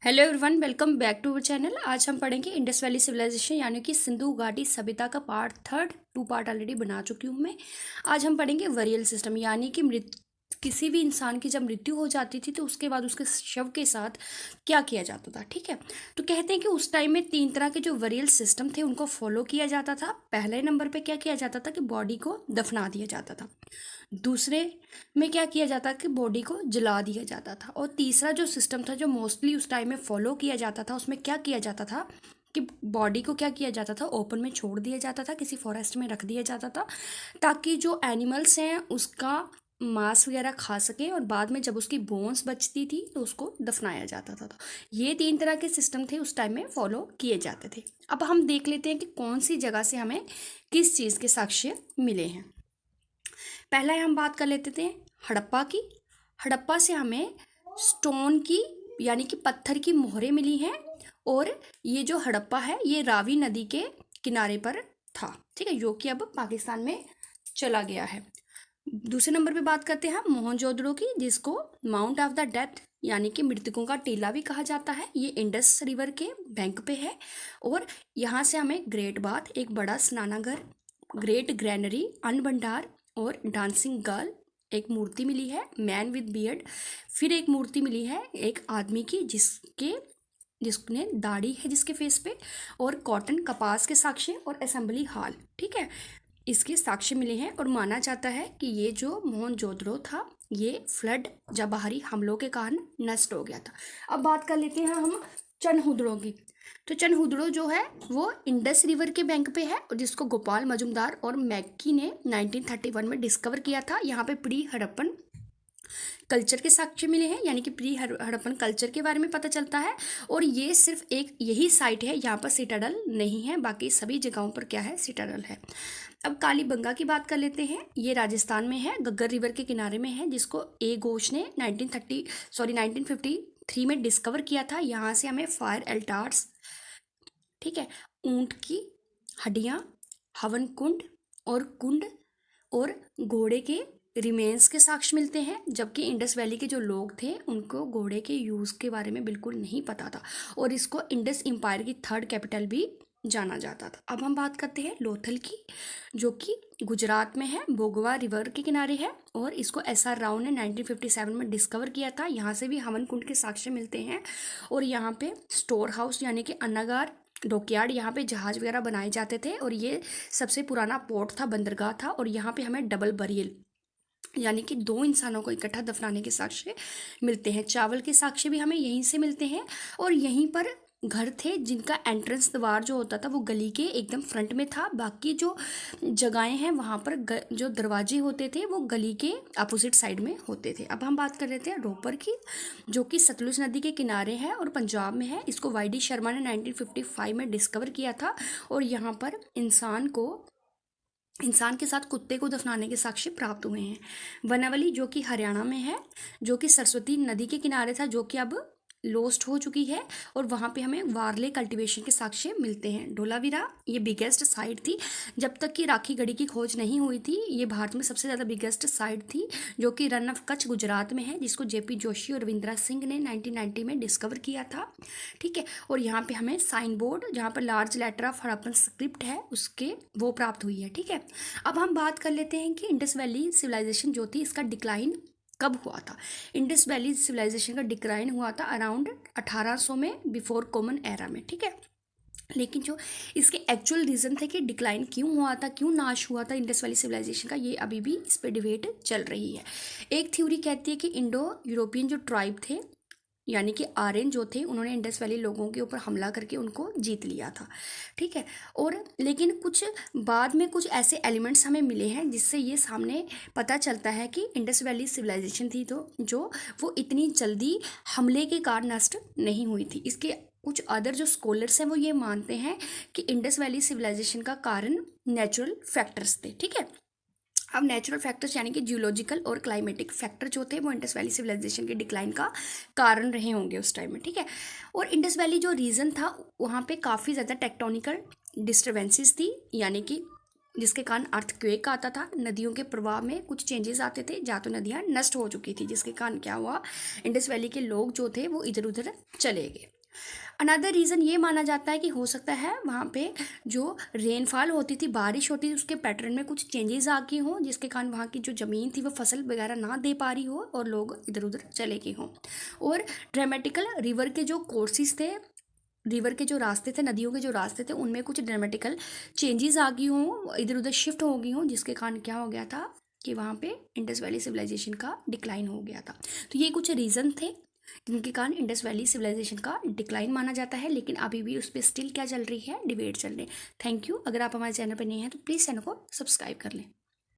Hello everyone, welcome back to our channel. आज हम पढ़ेंगे इंडस वैली सिविलाइजेशन यानी कि सिंधु घाटी सभ्यता का पार्ट थर्ड। 2 पार्ट ऑलरेडी बना चुकी हूँ मैं। आज हम पढ़ेंगे वरियल सिस्टम यानी कि किसी भी इंसान की जब मृत्यु हो जाती थी तो उसके बाद उसके शव के साथ क्या किया जाता था। ठीक है, तो कहते हैं कि उस टाइम में 3 तरह के जो वरियल सिस्टम थे उनको फॉलो किया जाता था। पहले नंबर पे क्या किया जाता था कि बॉडी को दफना दिया जाता था। दूसरे में क्या किया जाता कि बॉडी को जला दिया जाता था। और तीसरा जो सिस्टम था जो मोस्टली उस टाइम में फॉलो किया जाता था, उसमें क्या किया जाता था कि बॉडी को क्या किया जाता था, ओपन में छोड़ दिया जाता था, किसी फॉरेस्ट में रख दिया जाता था ताकि जो एनिमल्स हैं उसका मांस वगैरह खा सके और बाद में जब उसकी बोन्स बचती थी तो उसको दफनाया जाता था। तो ये 3 तरह के सिस्टम थे उस टाइम में फॉलो किए जाते थे। अब हम देख लेते हैं कि कौन सी जगह से हमें किस चीज़ के साक्ष्य मिले हैं। पहला हम बात कर लेते थे हड़प्पा की। हड़प्पा से हमें स्टोन की यानी कि पत्थर की मोहरें मिली हैं। और ये जो हड़प्पा है ये रावी नदी के किनारे पर था। ठीक है, जो कि अब पाकिस्तान में चला गया है। दूसरे नंबर पे बात करते हैं हम मोहनजोदड़ो की, जिसको माउंट ऑफ द डेथ यानी कि मृतकों का टीला भी कहा जाता है। ये इंडस रिवर के बैंक पे है। और यहाँ से हमें ग्रेट बाथ, एक बड़ा स्नानागार, ग्रेट ग्रैनरी, अन्न भंडार और डांसिंग गर्ल एक मूर्ति मिली है, मैन विद बियर्ड। फिर एक मूर्ति मिली है एक आदमी की जिसने दाढ़ी है जिसके फेस पे, और कॉटन कपास के साक्ष्य और असेंबली हॉल। ठीक है, इसके साक्ष्य मिले हैं और माना जाता है कि ये जो मोहनजोदड़ो था ये फ्लड या बाहरी हमलों के कारण नष्ट हो गया था। अब बात कर लेते हैं हम चनहुदड़ो की। तो चनहुदड़ो जो है वो इंडस रिवर के बैंक पे है और जिसको गोपाल मजुमदार और मैक्की ने 1931 में डिस्कवर किया था। यहाँ पे प्री हड़प्पन कल्चर के साक्ष्य मिले हैं यानी कि प्री हड़प्पन कल्चर के बारे में पता चलता है। और ये सिर्फ एक यही साइट है यहाँ पर सिटाडल नहीं है, बाकी सभी जगहों पर क्या है, सिटाडल है। अब कालीबंगा की बात कर लेते हैं। ये राजस्थान में है, गग्गर रिवर के किनारे में है, जिसको ए घोष ने 1953 में डिस्कवर किया था। यहाँ से हमें फायर एल्टार्स, ठीक है, ऊंट की हड्डियाँ, हवन कुंड और घोड़े के रिमेन्स के साक्ष्य मिलते हैं। जबकि इंडस वैली के जो लोग थे उनको घोड़े के यूज़ के बारे में बिल्कुल नहीं पता था और इसको इंडस एम्पायर की 3rd कैपिटल भी जाना जाता था। अब हम बात करते हैं लोथल की, जो कि गुजरात में है, बोगवा रिवर के किनारे है। और इसको SR राव ने 1957 में डिस्कवर किया था। यहाँ से भी हवन कुंड के साक्ष्य मिलते हैं। और यहाँ पे स्टोर हाउस यानी कि अन्नागार, डॉकयार्ड, यहाँ पे जहाज वगैरह बनाए जाते थे। और ये सबसे पुराना पोर्ट था, बंदरगाह था। और यहाँ पे हमें डबल बरियल यानी कि 2 इंसानों को इकट्ठा दफनाने के साक्ष्य मिलते हैं। चावल के साक्ष्य भी हमें यहीं से मिलते हैं। और यहीं पर घर थे जिनका एंट्रेंस द्वार जो होता था वो गली के एकदम फ्रंट में था। बाकी जो जगहें हैं वहाँ पर जो दरवाजे होते थे वो गली के अपोजिट साइड में होते थे। अब हम बात कर लेते हैं रोपर की, जो कि सतलुज नदी के किनारे है और पंजाब में है। इसको YD शर्मा ने 1955 में डिस्कवर किया था। और यहाँ पर इंसान के साथ कुत्ते को दफनाने के साक्ष्य प्राप्त हुए हैं। वनावली जो कि हरियाणा में है, जो कि सरस्वती नदी के किनारे था, जो कि अब लोस्ट हो चुकी है। और वहाँ पे हमें वारले कल्टीवेशन के साक्ष्य मिलते हैं। धोलावीरा ये बिगेस्ट साइट थी जब तक कि राखी गढ़ी की खोज नहीं हुई थी। ये भारत में सबसे ज़्यादा बिगेस्ट साइट थी, जो कि रन ऑफ कच्छ गुजरात में है, जिसको JP जोशी और रविंद्रा सिंह ने 1990 में डिस्कवर किया था। ठीक है, और यहाँ पे हमें साइन बोर्ड जहाँ पर large letter of Harappan script है उसके वो प्राप्त हुई है। ठीक है, अब हम बात कर लेते हैं कि इंडस वैली सिविलाइजेशन जो थी इसका डिक्लाइन कब हुआ था। इंडस वैली सिविलाइजेशन का डिक्लाइन हुआ था अराउंड 1800 में, बिफोर कॉमन एरा में। ठीक है, लेकिन जो इसके एक्चुअल रीज़न थे कि डिक्लाइन क्यों हुआ था, क्यों नाश हुआ था इंडस वैली सिविलाइजेशन का, ये अभी भी इस पर डिबेट चल रही है। एक थ्योरी कहती है कि इंडो यूरोपियन जो ट्राइब थे यानी कि आर्यन जो थे उन्होंने इंडस वैली लोगों के ऊपर हमला करके उनको जीत लिया था। ठीक है, और लेकिन कुछ बाद में कुछ ऐसे एलिमेंट्स हमें मिले हैं जिससे ये सामने पता चलता है कि इंडस वैली सिविलाइजेशन थी तो जो वो इतनी जल्दी हमले के कारण नष्ट नहीं हुई थी। इसके कुछ अदर जो स्कॉलर्स हैं वो ये मानते हैं कि इंडस वैली सिविलाइजेशन का कारण नेचुरल फैक्टर्स थे। ठीक है, अब नेचुरल फैक्टर्स यानी कि जियोलॉजिकल और क्लाइमेटिक फैक्टर जो थे वो इंडस वैली सिविलाइजेशन के डिक्लाइन का कारण रहे होंगे उस टाइम में। ठीक है, और इंडस वैली जो रीजन था वहाँ पे काफ़ी ज़्यादा टेक्टोनिकल डिस्टर्बेंसेस थी, यानी कि जिसके कारण अर्थक्वेक आता था, नदियों के प्रवाह में कुछ चेंजेस आते थे, जहाँ तो नदियाँ नष्ट हो चुकी थी, जिसके कारण क्या हुआ, इंडस वैली के लोग जो थे वो इधर उधर चले गए। अनदर रीज़न ये माना जाता है कि हो सकता है वहाँ पे जो रेनफॉल होती थी, बारिश होती थी, उसके पैटर्न में कुछ चेंजेस आ गए हों, जिसके कारण वहाँ की जो ज़मीन थी वो फसल वगैरह ना दे पा रही हो और लोग इधर उधर चले गए हों। और ड्रामेटिकल रिवर के जो कोर्सेज थे, रिवर के जो रास्ते थे, नदियों के जो रास्ते थे, उनमें कुछ ड्रामेटिकल चेंजेस आ गई हों, इधर उधर शिफ्ट हो गई हों, जिसके कारण क्या हो गया था कि वहाँ पे इंडस वैली सिविलाइजेशन का डिक्लाइन हो गया था। तो ये कुछ रीज़न थे जिनके कारण इंडस वैली सिविलाइजेशन का डिक्लाइन माना जाता है, लेकिन अभी भी उस पर स्टिल क्या चल रही है, डिबेट चल रही है। Thank you. अगर आप हमारे चैनल पर नए हैं तो प्लीज़ चैनल को सब्सक्राइब कर लें।